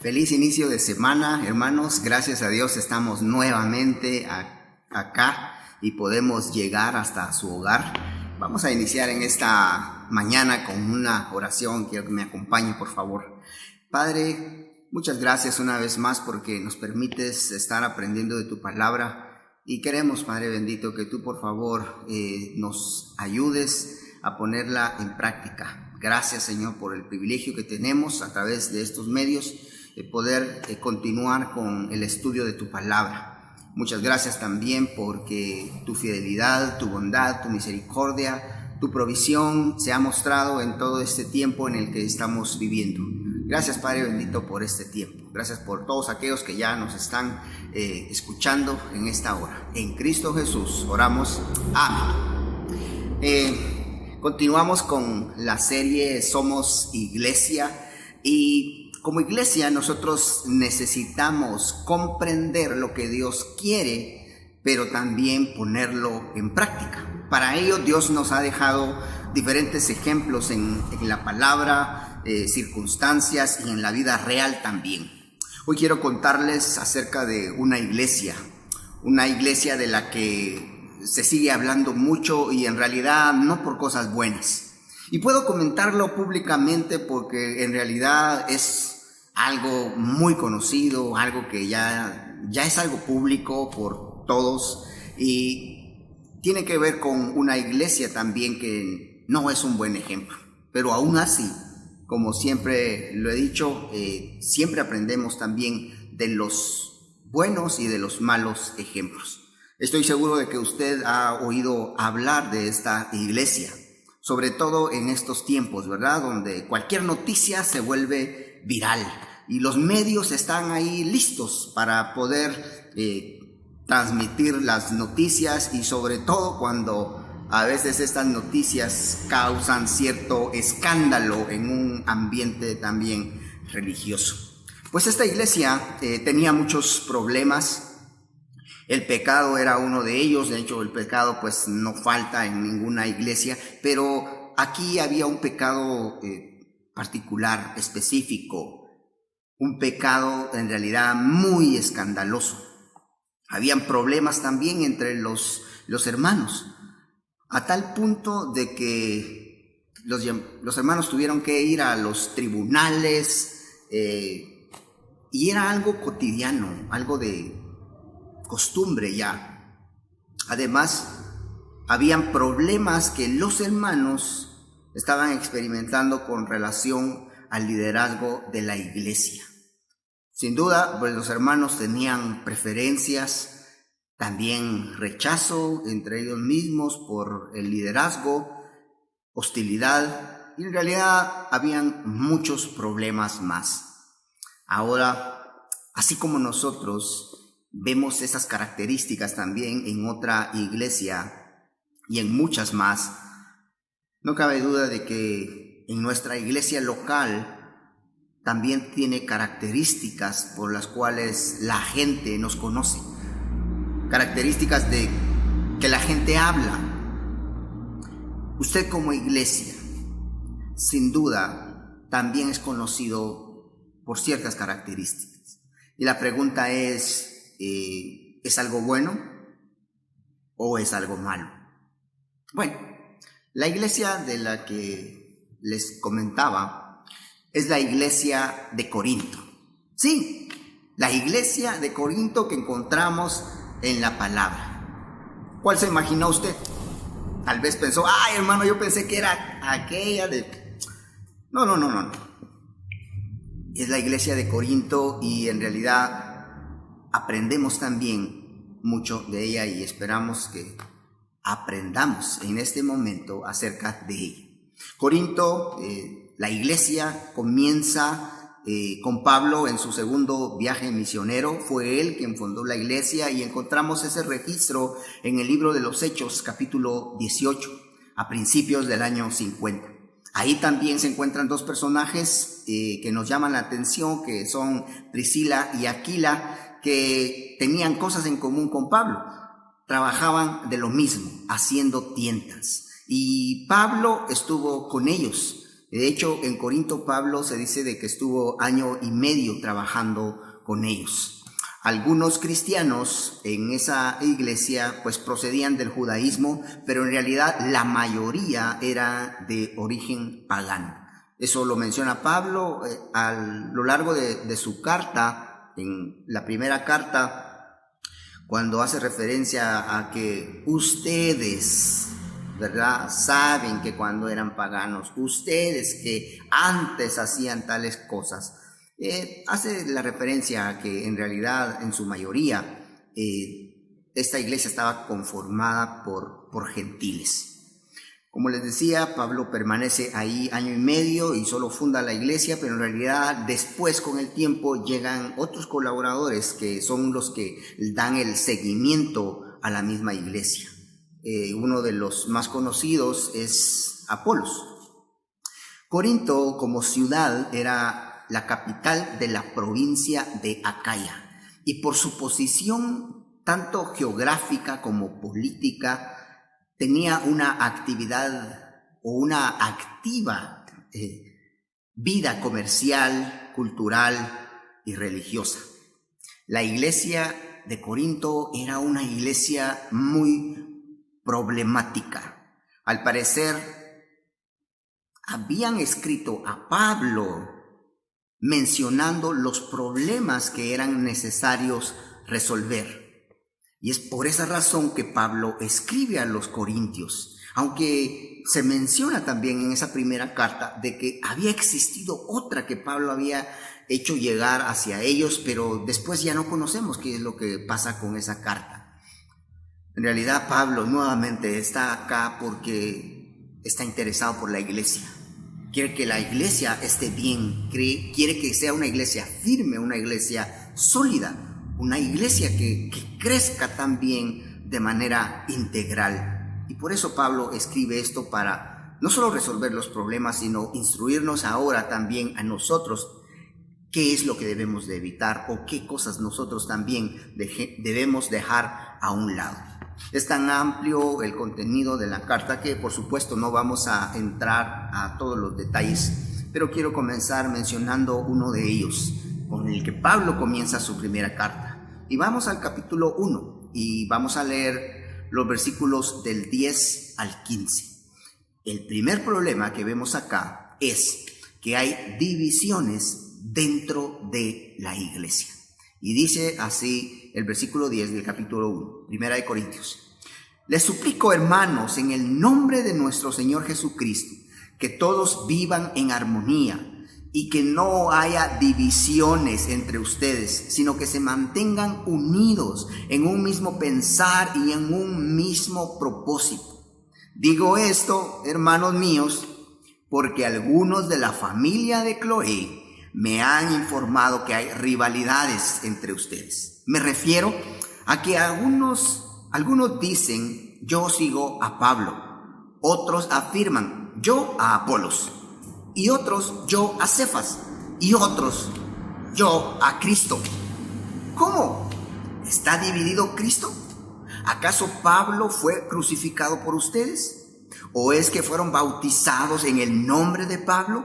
Feliz inicio de semana, hermanos. Gracias a Dios estamos nuevamente acá y podemos llegar hasta su hogar. Vamos a iniciar en esta mañana con una oración. Quiero que me acompañe, por favor. Padre, muchas gracias una vez más porque nos permites estar aprendiendo de tu palabra. Y queremos, Padre bendito, que tú, por favor, nos ayudes a ponerla en práctica. Gracias, Señor, por el privilegio que tenemos a través de estos medios de poder continuar con el estudio de tu palabra. Muchas gracias también porque tu fidelidad, tu bondad, tu misericordia, tu provisión se ha mostrado en todo este tiempo en el que estamos viviendo. Gracias, Padre bendito, por este tiempo. Gracias por todos aquellos que ya nos están escuchando en esta hora. En Cristo Jesús oramos. Amén. Continuamos con la serie Somos Iglesia, y como iglesia nosotros necesitamos comprender lo que Dios quiere, pero también ponerlo en práctica. Para ello Dios nos ha dejado diferentes ejemplos en la palabra, circunstancias y en la vida real también. Hoy quiero contarles acerca de una iglesia de la que se sigue hablando mucho y en realidad no por cosas buenas. Y puedo comentarlo públicamente porque en realidad es algo muy conocido, algo que ya es algo público por todos, y tiene que ver con una iglesia también que no es un buen ejemplo. Pero aún así, como siempre lo he dicho, siempre aprendemos también de los buenos y de los malos ejemplos. Estoy seguro de que usted ha oído hablar de esta iglesia, sobre todo en estos tiempos, ¿verdad? Donde cualquier noticia se vuelve viral y los medios están ahí listos para poder transmitir las noticias, y sobre todo cuando a veces estas noticias causan cierto escándalo en un ambiente también religioso. Pues esta iglesia tenía muchos problemas. El pecado era uno de ellos. De hecho, el pecado pues no falta en ninguna iglesia, pero aquí había un pecado particular, específico, un pecado en realidad muy escandaloso. Habían problemas también entre los hermanos, a tal punto de que los hermanos tuvieron que ir a los tribunales, y era algo cotidiano, algo de costumbre ya. Además, habían problemas que los hermanos estaban experimentando con relación al liderazgo de la iglesia. Sin duda, pues los hermanos tenían preferencias, también rechazo entre ellos mismos por el liderazgo, hostilidad, y en realidad habían muchos problemas más. Ahora, así como nosotros vemos esas características también en otra iglesia y en muchas más, no cabe duda de que en nuestra iglesia local también tiene características por las cuales la gente nos conoce, características de que la gente habla. Usted como iglesia, sin duda, también es conocido por ciertas características. Y la pregunta ¿es algo bueno o es algo malo? Bueno, la iglesia de la que les comentaba es la iglesia de Corinto. Sí, la iglesia de Corinto que encontramos en la palabra. ¿Cuál se imaginó usted? Tal vez pensó, ay hermano, yo pensé que era aquella de... No. Es la iglesia de Corinto, y en realidad aprendemos también mucho de ella, y esperamos que aprendamos en este momento acerca de ella. Corinto, la iglesia comienza con Pablo en su segundo viaje misionero. Fue él quien fundó la iglesia, y encontramos ese registro en el libro de los Hechos, capítulo 18, a principios del año 50. Ahí también se encuentran dos personajes que nos llaman la atención, que son Priscila y Aquila, que tenían cosas en común con Pablo. Trabajaban de lo mismo, haciendo tiendas. Y Pablo estuvo con ellos De hecho, en Corinto Pablo se dice de que estuvo 1 año y medio trabajando con ellos. Algunos cristianos en esa iglesia pues procedían del judaísmo, pero en realidad la mayoría era de origen pagano. Eso lo menciona Pablo a lo largo de su carta, en la primera carta, cuando hace referencia a que ustedes, ¿verdad?, saben que cuando eran paganos, ustedes que antes hacían tales cosas, hace la referencia a que en realidad en su mayoría esta iglesia estaba conformada por gentiles. Como les decía, Pablo permanece ahí 1 año y medio y solo funda la iglesia, pero en realidad después con el tiempo llegan otros colaboradores que son los que dan el seguimiento a la misma iglesia. Uno de los más conocidos es Apolos. Corinto como ciudad era la capital de la provincia de Acaya y por su posición tanto geográfica como política tenía una actividad o una activa vida comercial, cultural y religiosa. La iglesia de Corinto era una iglesia muy problemática. Al parecer, habían escrito a Pablo mencionando los problemas que eran necesarios resolver. Y es por esa razón que Pablo escribe a los corintios, aunque se menciona también en esa primera carta de que había existido otra que Pablo había hecho llegar hacia ellos, pero después ya no conocemos qué es lo que pasa con esa carta. En realidad Pablo nuevamente está acá porque está interesado por la iglesia. Quiere que la iglesia esté bien, quiere que sea una iglesia firme, una iglesia sólida, una iglesia que crezca también de manera integral. Y por eso Pablo escribe esto para no solo resolver los problemas, sino instruirnos ahora también a nosotros qué es lo que debemos de evitar o qué cosas nosotros también debemos dejar a un lado. Es tan amplio el contenido de la carta que por supuesto no vamos a entrar a todos los detalles, pero quiero comenzar mencionando uno de ellos, con el que Pablo comienza su primera carta. Y vamos al capítulo 1 y vamos a leer los versículos del 10 al 15. El primer problema que vemos acá es que hay divisiones dentro de la iglesia. Y dice así el versículo 10 del capítulo 1, Primera de Corintios. Les suplico, hermanos, en el nombre de nuestro Señor Jesucristo, que todos vivan en armonía y que no haya divisiones entre ustedes, sino que se mantengan unidos en un mismo pensar y en un mismo propósito. Digo esto, hermanos míos, porque algunos de la familia de Cloé me han informado que hay rivalidades entre ustedes. Me refiero a que algunos dicen, yo sigo a Pablo, otros afirman, yo a Apolos, y otros, yo a Cefas, y otros, yo a Cristo. ¿Cómo? ¿Está dividido Cristo? ¿Acaso Pablo fue crucificado por ustedes? ¿O es que fueron bautizados en el nombre de Pablo?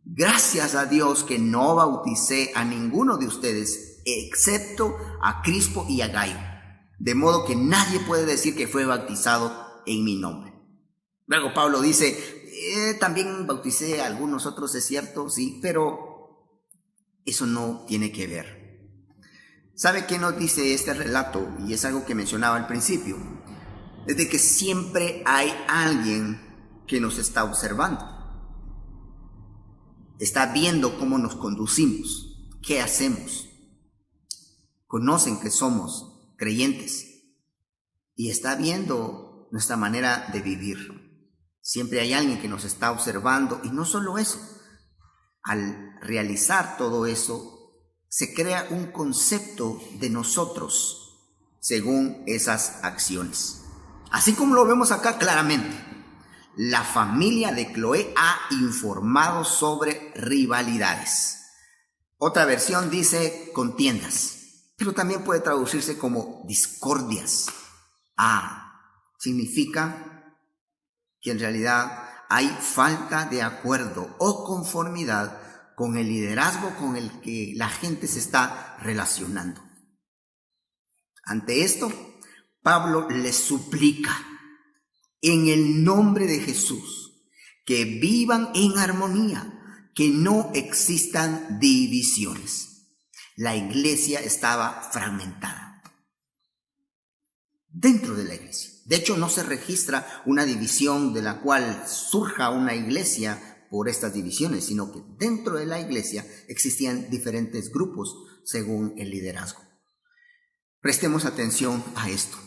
Gracias a Dios que no bauticé a ninguno de ustedes, excepto a Crispo y a Gayo. De modo que nadie puede decir que fue bautizado en mi nombre. Luego Pablo dice, también bauticé a algunos otros, es cierto, sí, pero eso no tiene que ver. ¿Sabe qué nos dice este relato? Y es algo que mencionaba al principio. Es de que siempre hay alguien que nos está observando. Está viendo cómo nos conducimos, qué hacemos. Conocen que somos creyentes y está viendo nuestra manera de vivir. Siempre hay alguien que nos está observando y no solo eso. Al realizar todo eso, se crea un concepto de nosotros según esas acciones. Así como lo vemos acá claramente, la familia de Cloé ha informado sobre rivalidades. Otra versión dice contiendas, pero también puede traducirse como discordias. Significa que en realidad hay falta de acuerdo o conformidad con el liderazgo con el que la gente se está relacionando. Ante esto, Pablo les suplica en el nombre de Jesús que vivan en armonía, que no existan divisiones. La iglesia estaba fragmentada dentro de la iglesia. De hecho, no se registra una división de la cual surja una iglesia por estas divisiones, sino que dentro de la iglesia existían diferentes grupos según el liderazgo. Prestemos atención a esto.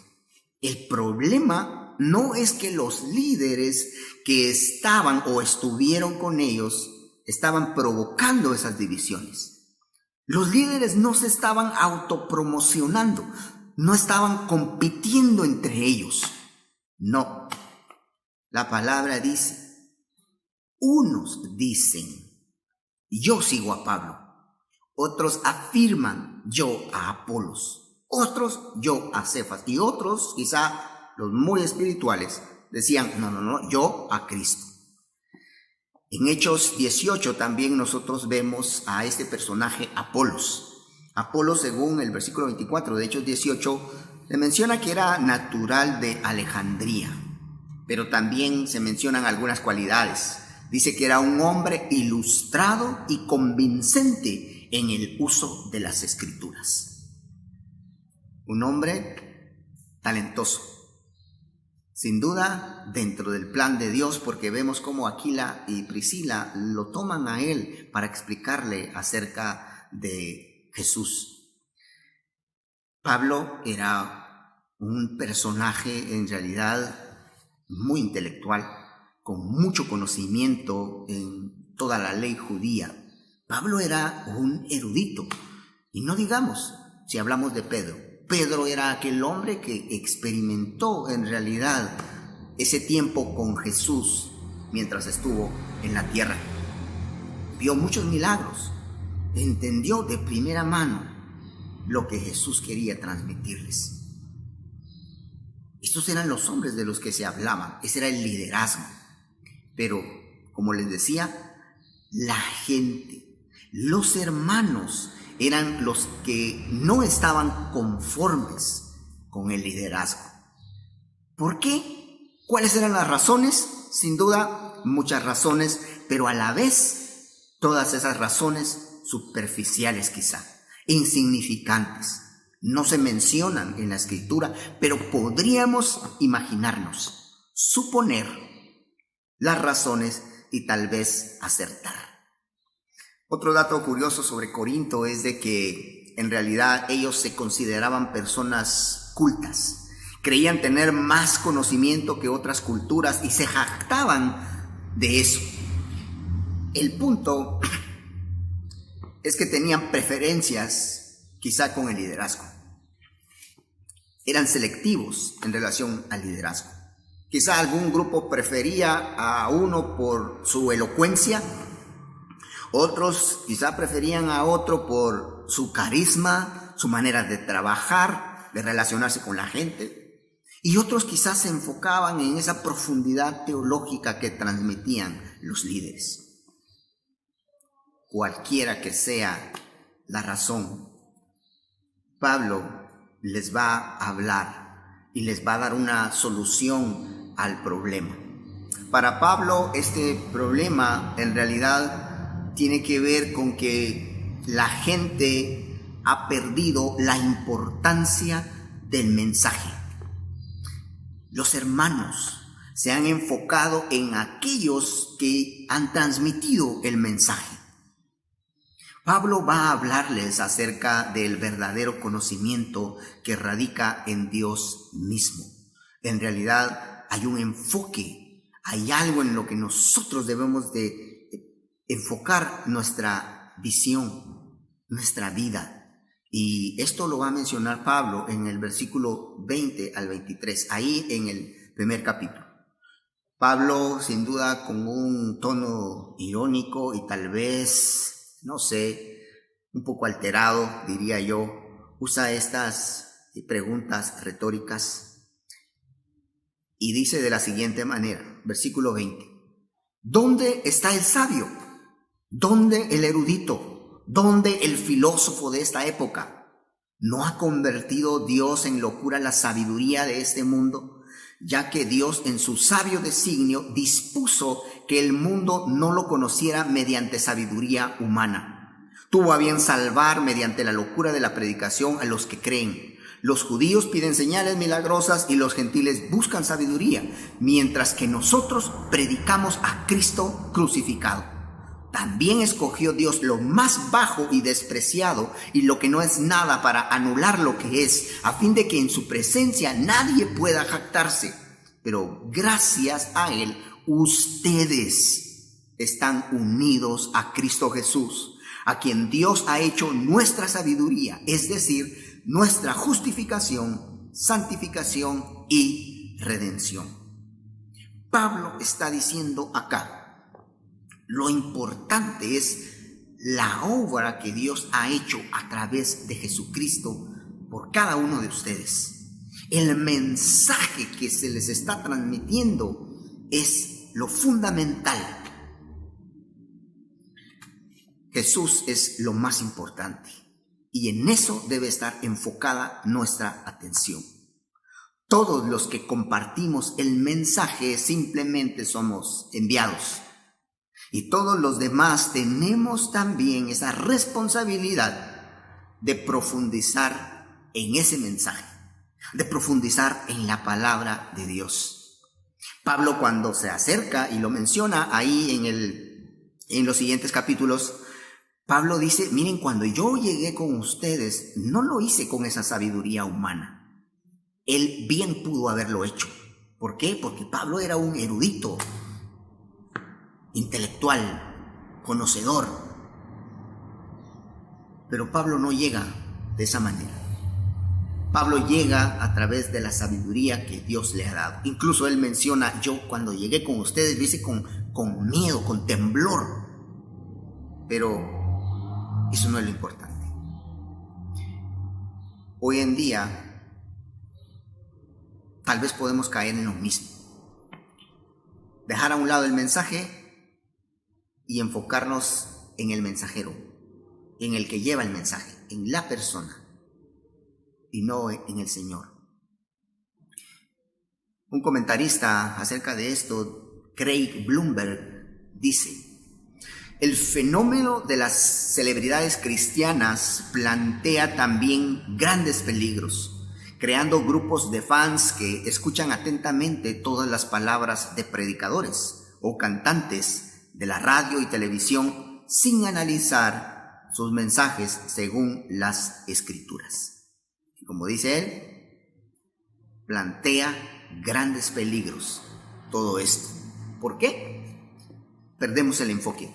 El problema no es que los líderes que estaban o estuvieron con ellos estaban provocando esas divisiones. Los líderes no se estaban autopromocionando, no estaban compitiendo entre ellos. No. La palabra dice, unos dicen, yo sigo a Pablo. Otros afirman, yo a Apolos. Otros, yo a Cefas. Y otros, quizá los muy espirituales, decían, no, yo a Cristo. En Hechos 18 también nosotros vemos a este personaje Apolos. Apolos, según el versículo 24 de Hechos 18, se menciona que era natural de Alejandría, pero también se mencionan algunas cualidades. Dice que era un hombre ilustrado y convincente en el uso de las escrituras. Un hombre talentoso, sin duda dentro del plan de Dios, porque vemos cómo Aquila y Priscila lo toman a él para explicarle acerca de Jesús. Pablo era un personaje en realidad muy intelectual, con mucho conocimiento en toda la ley judía. Pablo era un erudito, y no digamos si hablamos de Pedro. Pedro era aquel hombre que experimentó en realidad ese tiempo con Jesús mientras estuvo en la tierra. Vio muchos milagros, entendió de primera mano lo que Jesús quería transmitirles. Estos eran los hombres de los que se hablaba, ese era el liderazgo. Pero, como les decía, la gente, los hermanos, eran los que no estaban conformes con el liderazgo. ¿Por qué? ¿Cuáles eran las razones? Sin duda, muchas razones, pero a la vez, todas esas razones superficiales quizá, insignificantes. No se mencionan en la escritura, pero podríamos imaginarnos, suponer las razones y tal vez acertar. Otro dato curioso sobre Corinto es de que en realidad ellos se consideraban personas cultas, creían tener más conocimiento que otras culturas y se jactaban de eso. El punto es que tenían preferencias quizá con el liderazgo. Eran selectivos en relación al liderazgo. Quizá algún grupo prefería a uno por su elocuencia, otros quizá preferían a otro por su carisma, su manera de trabajar, de relacionarse con la gente, y otros quizás se enfocaban en esa profundidad teológica que transmitían los líderes. Cualquiera que sea la razón, Pablo les va a hablar y les va a dar una solución al problema. Para Pablo, este problema en realidad tiene que ver con que la gente ha perdido la importancia del mensaje. Los hermanos se han enfocado en aquellos que han transmitido el mensaje. Pablo va a hablarles acerca del verdadero conocimiento que radica en Dios mismo. En realidad hay un enfoque, hay algo en lo que nosotros debemos de enfocar nuestra visión, nuestra vida. Y esto lo va a mencionar Pablo en el versículo 20 al 23, ahí en el primer capítulo. Pablo, sin duda, con un tono irónico y tal vez, no sé, un poco alterado, diría yo, usa estas preguntas retóricas y dice de la siguiente manera, versículo 20. ¿Dónde está el sabio? ¿Dónde el erudito? ¿Dónde el filósofo de esta época? ¿No ha convertido Dios en locura la sabiduría de este mundo? Ya que Dios en su sabio designio dispuso que el mundo no lo conociera mediante sabiduría humana. Tuvo a bien salvar mediante la locura de la predicación a los que creen. Los judíos piden señales milagrosas y los gentiles buscan sabiduría, mientras que nosotros predicamos a Cristo crucificado. También escogió Dios lo más bajo y despreciado y lo que no es nada para anular lo que es, a fin de que en su presencia nadie pueda jactarse. Pero gracias a Él, ustedes están unidos a Cristo Jesús, a quien Dios ha hecho nuestra sabiduría, es decir, nuestra justificación, santificación y redención. Pablo está diciendo acá, lo importante es la obra que Dios ha hecho a través de Jesucristo por cada uno de ustedes. El mensaje que se les está transmitiendo es lo fundamental. Jesús es lo más importante y en eso debe estar enfocada nuestra atención. Todos los que compartimos el mensaje simplemente somos enviados. Y todos los demás tenemos también esa responsabilidad de profundizar en ese mensaje, de profundizar en la palabra de Dios. Pablo, cuando se acerca y lo menciona ahí en los siguientes capítulos, Pablo dice, miren, cuando yo llegué con ustedes, no lo hice con esa sabiduría humana. Él bien pudo haberlo hecho. ¿Por qué? Porque Pablo era un erudito, intelectual, conocedor. Pero Pablo no llega de esa manera. Pablo llega a través de la sabiduría que Dios le ha dado. Incluso él menciona, yo cuando llegué con ustedes lo hice con miedo, con temblor. Pero eso no es lo importante. Hoy en día, tal vez podemos caer en lo mismo. Dejar a un lado el mensaje y enfocarnos en el mensajero, en el que lleva el mensaje, en la persona y no en el Señor. Un comentarista acerca de esto, Craig Blomberg, dice: el fenómeno de las celebridades cristianas plantea también grandes peligros, creando grupos de fans que escuchan atentamente todas las palabras de predicadores o cantantes de la radio y televisión sin analizar sus mensajes según las Escrituras. Y como dice él, plantea grandes peligros todo esto. ¿Por qué? Perdemos el enfoque.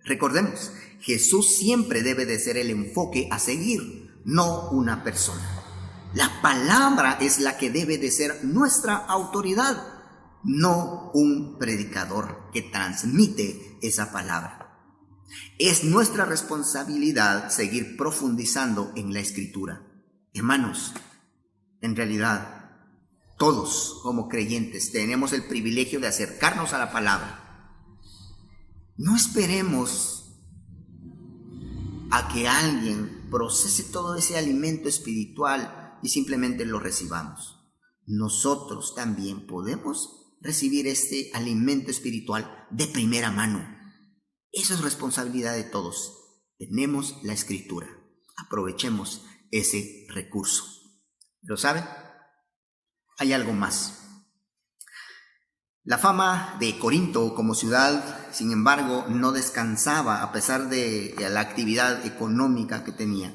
Recordemos, Jesús siempre debe de ser el enfoque a seguir, no una persona. La palabra es la que debe de ser nuestra autoridad, no un predicador que transmite esa palabra. Es nuestra responsabilidad seguir profundizando en la Escritura. Hermanos, en realidad, todos como creyentes tenemos el privilegio de acercarnos a la palabra. No esperemos a que alguien procese todo ese alimento espiritual y simplemente lo recibamos. Nosotros también podemos recibir este alimento espiritual de primera mano. Eso es responsabilidad de todos. Tenemos la Escritura. Aprovechemos ese recurso. ¿Lo saben? Hay algo más. La fama de Corinto como ciudad, sin embargo, no descansaba a pesar de la actividad económica que tenía.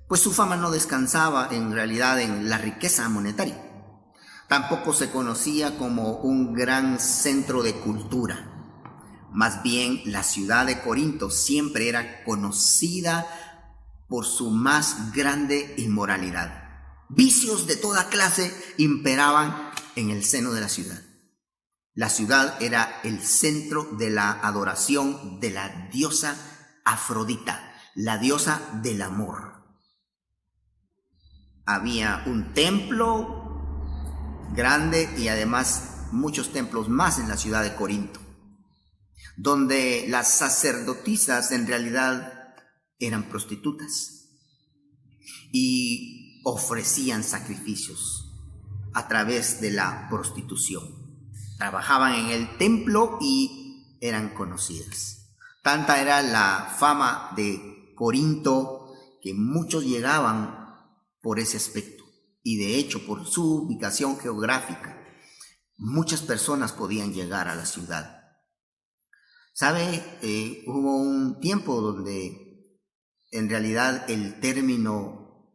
Pues su fama no descansaba en realidad en la riqueza monetaria. Tampoco se conocía como un gran centro de cultura. Más bien, la ciudad de Corinto siempre era conocida por su más grande inmoralidad. Vicios de toda clase imperaban en el seno de la ciudad. La ciudad era el centro de la adoración de la diosa Afrodita, la diosa del amor. Había un templo grande y además muchos templos más en la ciudad de Corinto. donde las sacerdotisas en realidad eran prostitutas y ofrecían sacrificios a través de la prostitución. Trabajaban en el templo y eran conocidas. Tanta era la fama de Corinto que muchos llegaban por ese aspecto. Y de hecho, por su ubicación geográfica, muchas personas podían llegar a la ciudad. ¿Sabe? Hubo un tiempo donde en realidad el término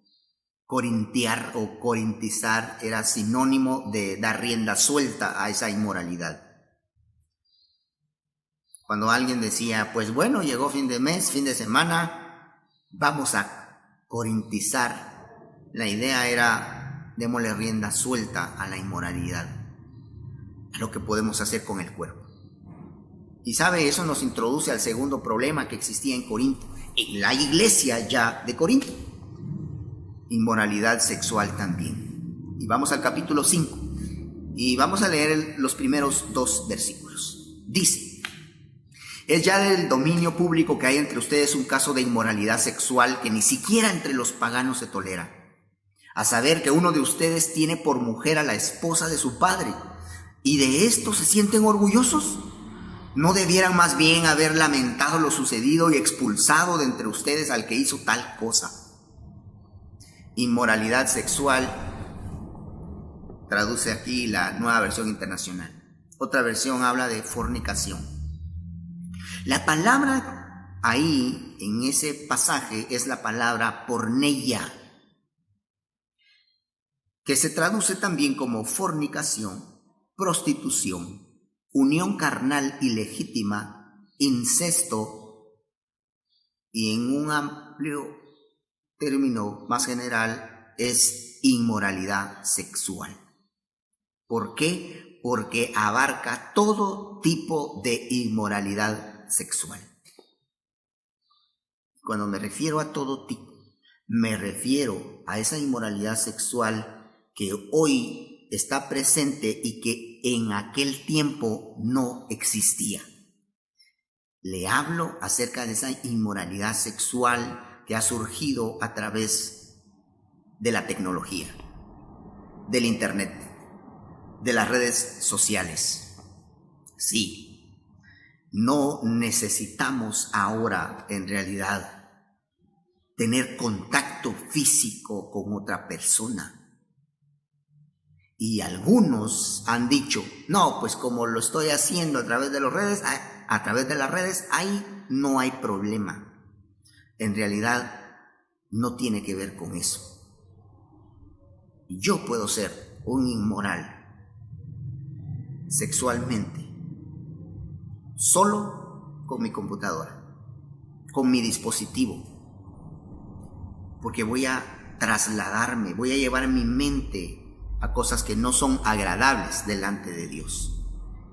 corintiar o corintizar era sinónimo de dar rienda suelta a esa inmoralidad. Cuando alguien decía, pues bueno, llegó fin de mes, fin de semana, vamos a corintizar, la idea era démosle rienda suelta a la inmoralidad, a lo que podemos hacer con el cuerpo. Y sabe, eso nos introduce al segundo problema que existía en Corinto, en la iglesia ya de Corinto. Inmoralidad sexual también. Y vamos al capítulo 5 y vamos a leer los primeros 2 versículos. Dice: es ya del dominio público que hay entre ustedes un caso de inmoralidad sexual que ni siquiera entre los paganos se tolera. A saber que uno de ustedes tiene por mujer a la esposa de su padre, y de esto se sienten orgullosos. ¿No debieran más bien haber lamentado lo sucedido y expulsado de entre ustedes al que hizo tal cosa? Inmoralidad sexual traduce aquí la Nueva Versión Internacional. Otra versión habla de fornicación. La palabra ahí, en ese pasaje, es la palabra porneia, que se traduce también como fornicación, prostitución, unión carnal ilegítima, incesto, y en un amplio término más general es inmoralidad sexual. ¿Por qué? Porque abarca todo tipo de inmoralidad sexual. Cuando me refiero a todo tipo, me refiero a esa inmoralidad sexual que hoy está presente y que en aquel tiempo no existía. Le hablo acerca de esa inmoralidad sexual que ha surgido a través de la tecnología, del internet, de las redes sociales. Sí, no necesitamos ahora en realidad tener contacto físico con otra persona. Y algunos han dicho, no, pues como lo estoy haciendo a través de las redes, ahí no hay problema. En realidad no tiene que ver con eso. Yo puedo ser un inmoral sexualmente solo con mi computadora, con mi dispositivo, porque voy a trasladarme, voy a llevar mi mente a cosas que no son agradables delante de Dios.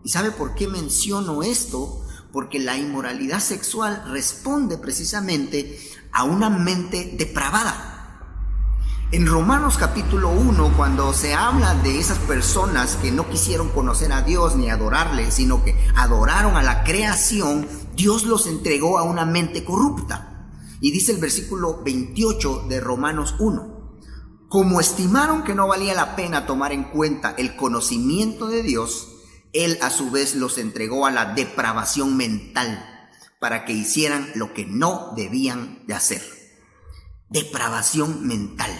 ¿Y sabe por qué menciono esto? Porque la inmoralidad sexual responde precisamente a una mente depravada. En Romanos capítulo 1, cuando se habla de esas personas que no quisieron conocer a Dios ni adorarle, sino que adoraron a la creación, Dios los entregó a una mente corrupta. Y dice el versículo 28 de Romanos 1. Como estimaron que no valía la pena tomar en cuenta el conocimiento de Dios, Él a su vez los entregó a la depravación mental para que hicieran lo que no debían de hacer. Depravación mental.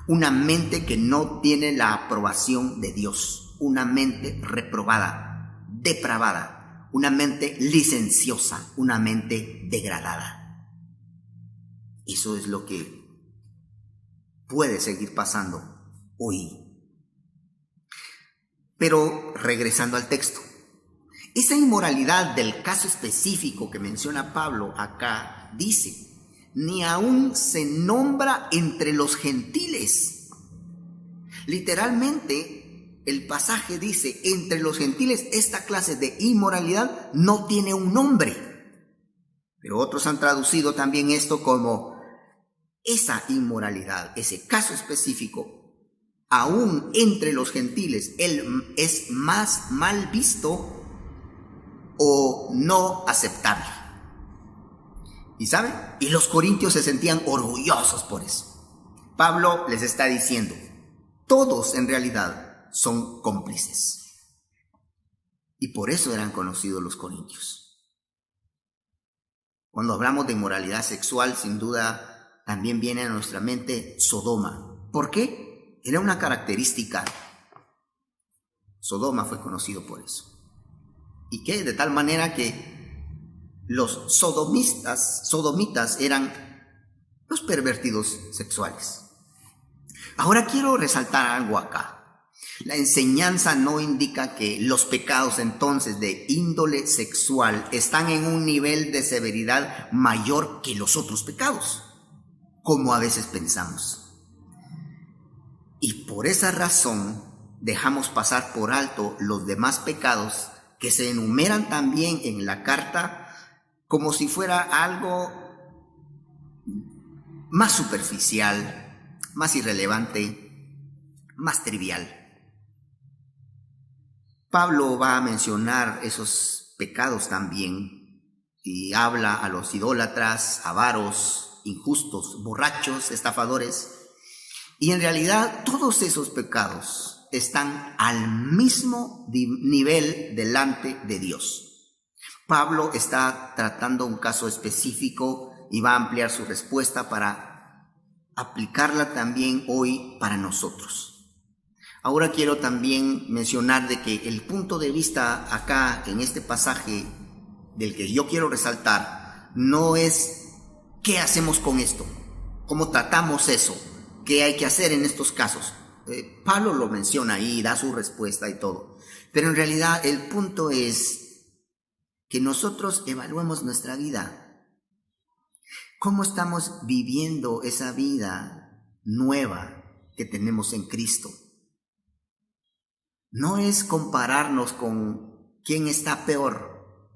Una mente que no tiene la aprobación de Dios. Una mente reprobada, depravada. Una mente licenciosa, una mente degradada. Eso es lo que puede seguir pasando hoy. Pero regresando al texto, esa inmoralidad del caso específico que menciona Pablo acá dice, ni aún se nombra entre los gentiles. Literalmente el pasaje dice, entre los gentiles esta clase de inmoralidad no tiene un nombre. Pero otros han traducido también esto como esa inmoralidad, ese caso específico, aún entre los gentiles, él es más mal visto o no aceptable. ¿Y saben? Y los corintios se sentían orgullosos por eso. Pablo les está diciendo, todos en realidad son cómplices. Y por eso eran conocidos los corintios. Cuando hablamos de inmoralidad sexual, sin duda también viene a nuestra mente Sodoma. ¿Por qué? Era una característica. Sodoma fue conocido por eso. ¿Y qué? De tal manera que los sodomitas eran los pervertidos sexuales. Ahora quiero resaltar algo acá. La enseñanza no indica que los pecados entonces de índole sexual están en un nivel de severidad mayor que los otros pecados, como a veces pensamos. Y por esa razón dejamos pasar por alto los demás pecados que se enumeran también en la carta como si fuera algo más superficial, más irrelevante, más trivial. Pablo va a mencionar esos pecados también y habla a los idólatras, avaros, injustos, borrachos, estafadores. Y en realidad todos esos pecados están al mismo nivel delante de Dios. Pablo está tratando un caso específico y va a ampliar su respuesta para aplicarla también hoy para nosotros. Ahora quiero también mencionar de que el punto de vista acá en este pasaje del que yo quiero resaltar no es qué hacemos con esto, cómo tratamos eso, qué hay que hacer en estos casos. Pablo lo menciona ahí, da su respuesta y todo, pero en realidad el punto es que nosotros evaluemos nuestra vida. ¿Cómo estamos viviendo esa vida nueva que tenemos en Cristo? No es compararnos con quién está peor,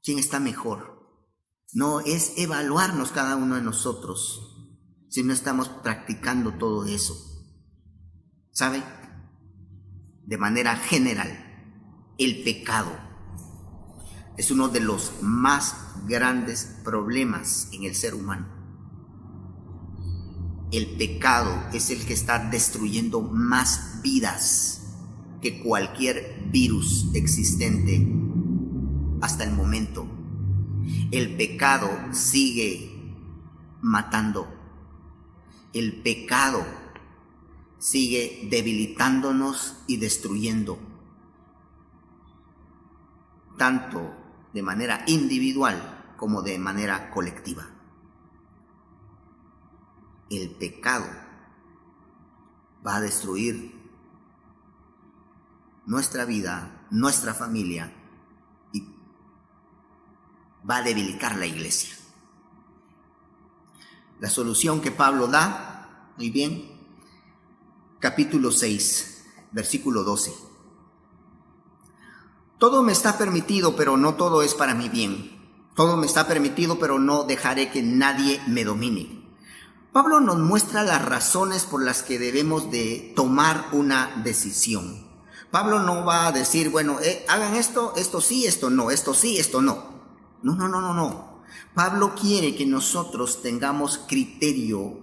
quién está mejor. No, es evaluarnos cada uno de nosotros si no estamos practicando todo eso. ¿Sabe? De manera general, el pecado es uno de los más grandes problemas en el ser humano. El pecado es el que está destruyendo más vidas que cualquier virus existente hasta el momento. El pecado sigue matando. El pecado sigue debilitándonos y destruyendo, tanto de manera individual como de manera colectiva. El pecado va a destruir nuestra vida, nuestra familia, y va a debilitar la iglesia. La solución que Pablo da, muy bien, capítulo 6, versículo 12. Todo me está permitido, pero no todo es para mi bien. Todo me está permitido, pero no dejaré que nadie me domine. Pablo nos muestra las razones por las que debemos de tomar una decisión. Pablo no va a decir, bueno, hagan esto, esto sí, esto no, esto sí, esto no. No. Pablo quiere que nosotros tengamos criterio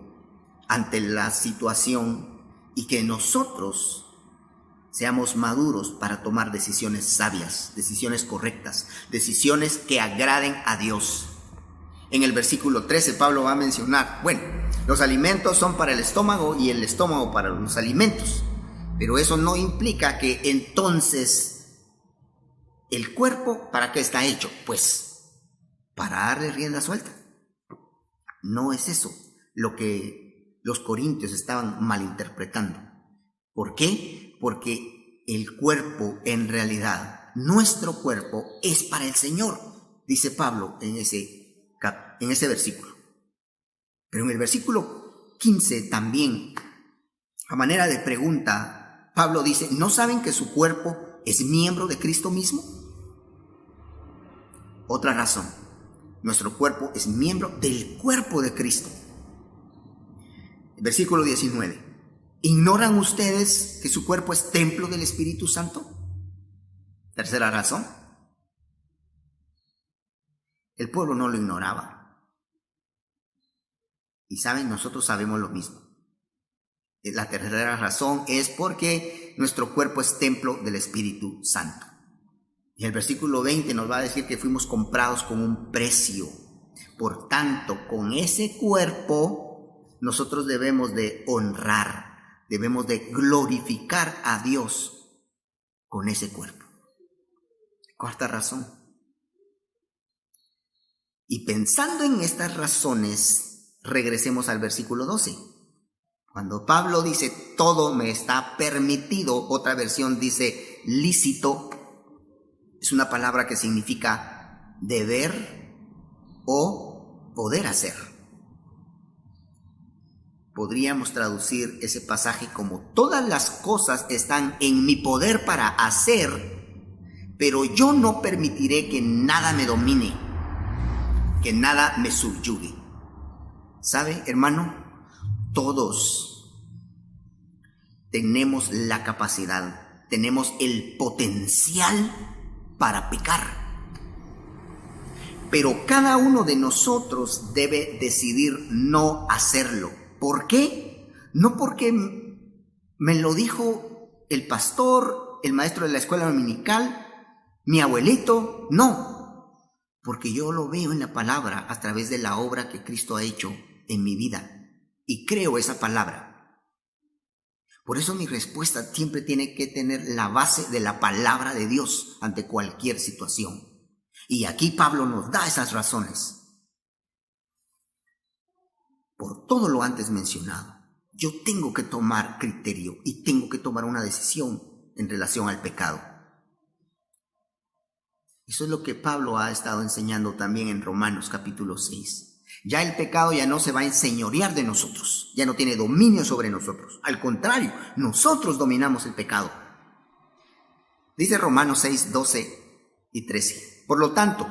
ante la situación y que nosotros seamos maduros para tomar decisiones sabias, decisiones correctas, decisiones que agraden a Dios. En el versículo 13 Pablo va a mencionar, bueno, los alimentos son para el estómago y el estómago para los alimentos. Pero eso no implica que entonces el cuerpo, ¿para qué está hecho? Pues para darle rienda suelta. No es eso lo que los corintios estaban malinterpretando. ¿Por qué? Porque el cuerpo en realidad, nuestro cuerpo es para el Señor, dice Pablo en ese versículo. Pero en el versículo 15 también, a manera de pregunta, Pablo dice, ¿no saben que su cuerpo es miembro de Cristo mismo? Otra razón, nuestro cuerpo es miembro del cuerpo de Cristo. Versículo 19, ¿ignoran ustedes que su cuerpo es templo del Espíritu Santo? Tercera razón, El pueblo no lo ignoraba. Y saben, nosotros sabemos lo mismo. La tercera razón es porque nuestro cuerpo es templo del Espíritu Santo. Y el versículo 20 nos va a decir que fuimos comprados con un precio. Por tanto, con ese cuerpo nosotros debemos de honrar, debemos de glorificar a Dios con ese cuerpo. Cuarta razón. Y pensando en estas razones, regresemos al versículo 12. Cuando Pablo dice, todo me está permitido, otra versión dice, lícito, es una palabra que significa deber o poder hacer. Podríamos traducir ese pasaje como, todas las cosas están en mi poder para hacer, pero yo no permitiré que nada me domine, que nada me subyugue. ¿Sabe, hermano? Todos tenemos la capacidad, tenemos el potencial para pecar. Pero cada uno de nosotros debe decidir no hacerlo. ¿Por qué? No porque me lo dijo el pastor, el maestro de la escuela dominical, mi abuelito, no. Porque yo lo veo en la palabra a través de la obra que Cristo ha hecho en mi vida. Y creo esa palabra. Por eso mi respuesta siempre tiene que tener la base de la palabra de Dios ante cualquier situación. Y aquí Pablo nos da esas razones. Por todo lo antes mencionado, yo tengo que tomar criterio y tengo que tomar una decisión en relación al pecado. Eso es lo que Pablo ha estado enseñando también en Romanos capítulo 6. Ya el pecado ya no se va a enseñorear de nosotros, ya no tiene dominio sobre nosotros. Al contrario, nosotros dominamos el pecado. Dice Romanos 6, 12 y 13. Por lo tanto,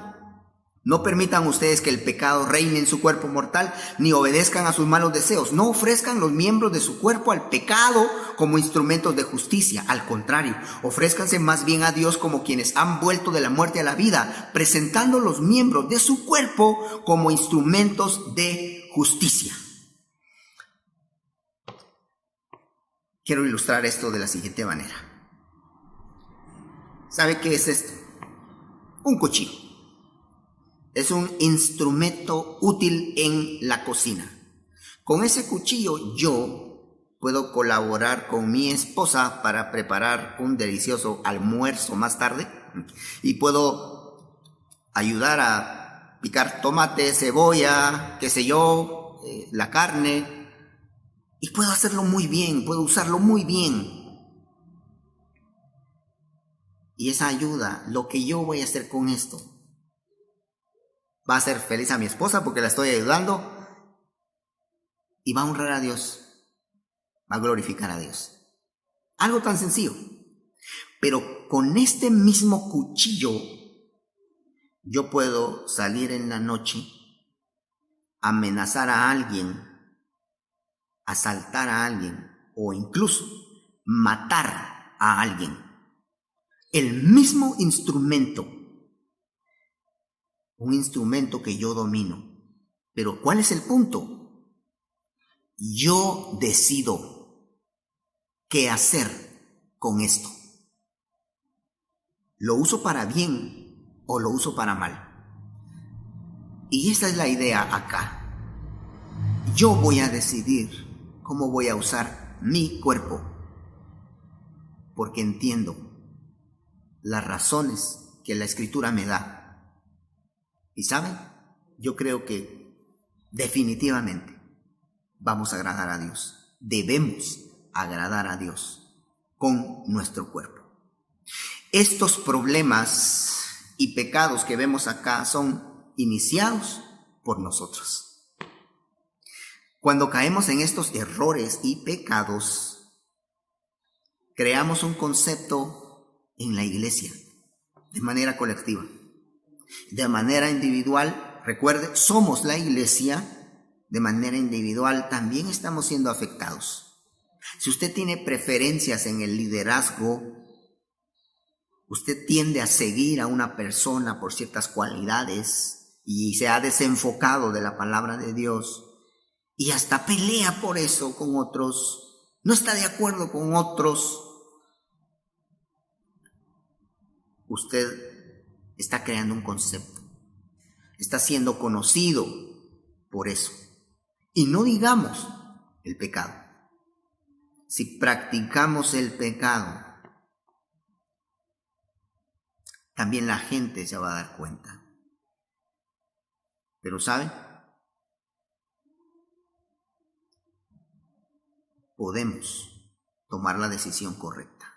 no permitan ustedes que el pecado reine en su cuerpo mortal, ni obedezcan a sus malos deseos. No ofrezcan los miembros de su cuerpo al pecado como instrumentos de justicia. Al contrario, ofrézcanse más bien a Dios como quienes han vuelto de la muerte a la vida, presentando los miembros de su cuerpo como instrumentos de justicia. Quiero ilustrar esto de la siguiente manera. ¿Sabe qué es esto? Un cuchillo. Es un instrumento útil en la cocina. Con ese cuchillo yo puedo colaborar con mi esposa para preparar un delicioso almuerzo más tarde. Y puedo ayudar a picar tomate, cebolla, qué sé yo, la carne. Y puedo hacerlo muy bien, puedo usarlo muy bien. Y esa ayuda, lo que yo voy a hacer con esto, va a hacer feliz a mi esposa porque la estoy ayudando y va a honrar a Dios, va a glorificar a Dios. Algo tan sencillo. Pero con este mismo cuchillo yo puedo salir en la noche, amenazar a alguien, asaltar a alguien o incluso matar a alguien. El mismo instrumento. Un instrumento que yo domino. Pero ¿cuál es el punto? Yo decido qué hacer con esto. ¿Lo uso para bien o lo uso para mal? Y esa es la idea acá. Yo voy a decidir cómo voy a usar mi cuerpo, porque entiendo las razones que la Escritura me da. ¿Y saben? Yo creo que definitivamente vamos a agradar a Dios. Debemos agradar a Dios con nuestro cuerpo. Estos problemas y pecados que vemos acá son iniciados por nosotros. Cuando caemos en estos errores y pecados, creamos un concepto en la iglesia de manera colectiva. De manera individual, recuerde, somos la iglesia, de manera individual también estamos siendo afectados. Si usted tiene preferencias en el liderazgo, usted tiende a seguir a una persona por ciertas cualidades, y se ha desenfocado de la palabra de Dios y hasta pelea por eso con otros, no está de acuerdo con otros, usted está creando un concepto, está siendo conocido por eso. Y no digamos el pecado. Si practicamos el pecado, también la gente se va a dar cuenta. Pero ¿saben? Podemos tomar la decisión correcta.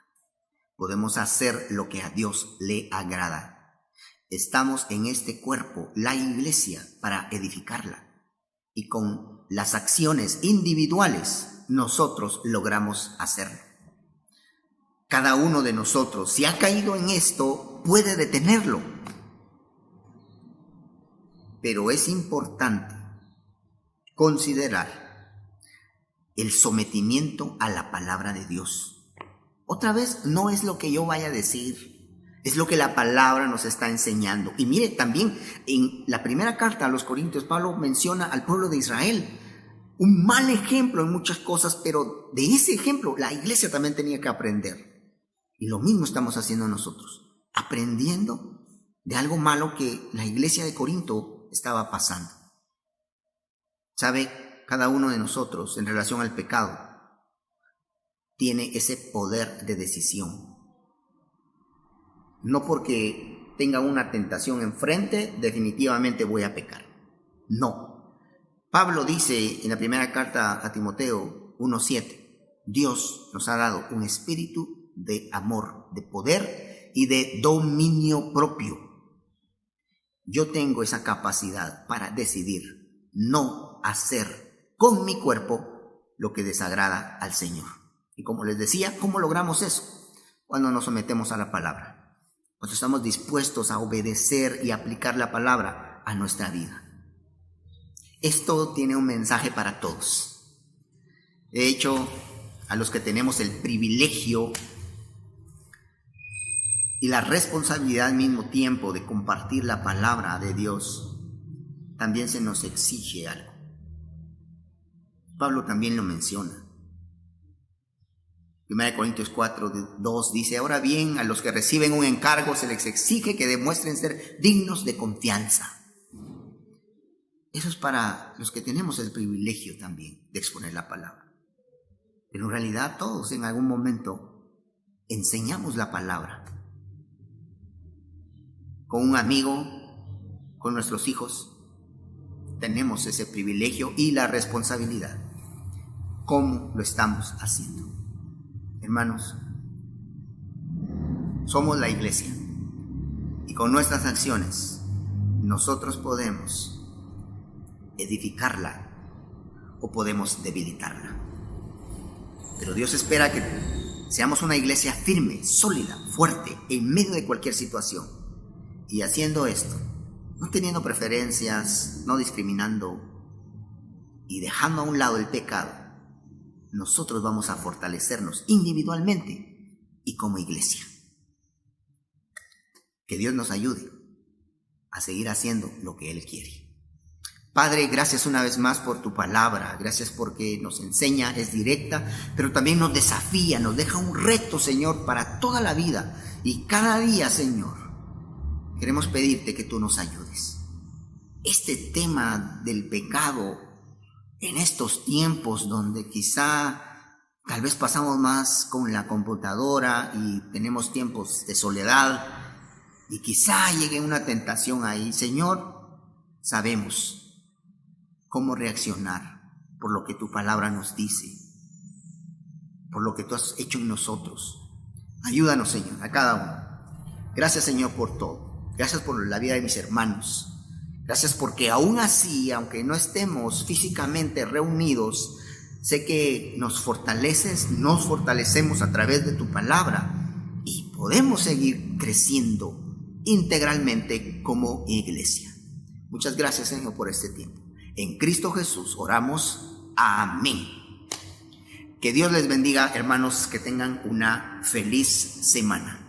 Podemos hacer lo que a Dios le agrada. Estamos en este cuerpo, la iglesia, para edificarla. Y con las acciones individuales, nosotros logramos hacerlo. Cada uno de nosotros, si ha caído en esto, puede detenerlo. Pero es importante considerar el sometimiento a la palabra de Dios. Otra vez, no es lo que yo vaya a decir, es lo que la palabra nos está enseñando. Y mire, también en la primera carta a los Corintios, Pablo menciona al pueblo de Israel. Un mal ejemplo en muchas cosas, pero de ese ejemplo la iglesia también tenía que aprender. Y lo mismo estamos haciendo nosotros, aprendiendo de algo malo que la iglesia de Corinto estaba pasando. ¿Sabe? Cada uno de nosotros en relación al pecado tiene ese poder de decisión. No porque tenga una tentación enfrente, definitivamente voy a pecar. No. Pablo dice en la primera carta a Timoteo 1:7, Dios nos ha dado un espíritu de amor, de poder y de dominio propio. Yo tengo esa capacidad para decidir no hacer con mi cuerpo lo que desagrada al Señor. Y como les decía, ¿cómo logramos eso? Cuando nos sometemos a la palabra. Cuando estamos dispuestos a obedecer y aplicar la palabra a nuestra vida. Esto tiene un mensaje para todos. De hecho, a los que tenemos el privilegio y la responsabilidad al mismo tiempo de compartir la palabra de Dios, también se nos exige algo. Pablo también lo menciona. 1 Corintios 4:2 dice, ahora bien, a los que reciben un encargo se les exige que demuestren ser dignos de confianza. Eso es para los que tenemos el privilegio también de exponer la palabra. Pero en realidad todos en algún momento enseñamos la palabra. Con un amigo, con nuestros hijos, tenemos ese privilegio y la responsabilidad. ¿Cómo lo estamos haciendo? Hermanos, somos la iglesia y con nuestras acciones nosotros podemos edificarla o podemos debilitarla. Pero Dios espera que seamos una iglesia firme, sólida, fuerte, en medio de cualquier situación. Y haciendo esto, no teniendo preferencias, no discriminando y dejando a un lado el pecado, nosotros vamos a fortalecernos individualmente y como iglesia. Que Dios nos ayude a seguir haciendo lo que Él quiere. Padre, gracias una vez más por tu palabra, gracias porque nos enseña, es directa, pero también nos desafía, nos deja un reto, Señor, para toda la vida y cada día, Señor. Queremos pedirte que tú nos ayudes. Este tema del pecado en estos tiempos donde quizá tal vez pasamos más con la computadora y tenemos tiempos de soledad y quizá llegue una tentación ahí. Señor, sabemos cómo reaccionar por lo que tu palabra nos dice, por lo que tú has hecho en nosotros. Ayúdanos, Señor, a cada uno. Gracias, Señor, por todo. Gracias por la vida de mis hermanos. Gracias porque aún así, aunque no estemos físicamente reunidos, sé que nos fortaleces, nos fortalecemos a través de tu palabra y podemos seguir creciendo integralmente como iglesia. Muchas gracias, Señor, por este tiempo. En Cristo Jesús oramos. Amén. Que Dios les bendiga, hermanos, que tengan una feliz semana.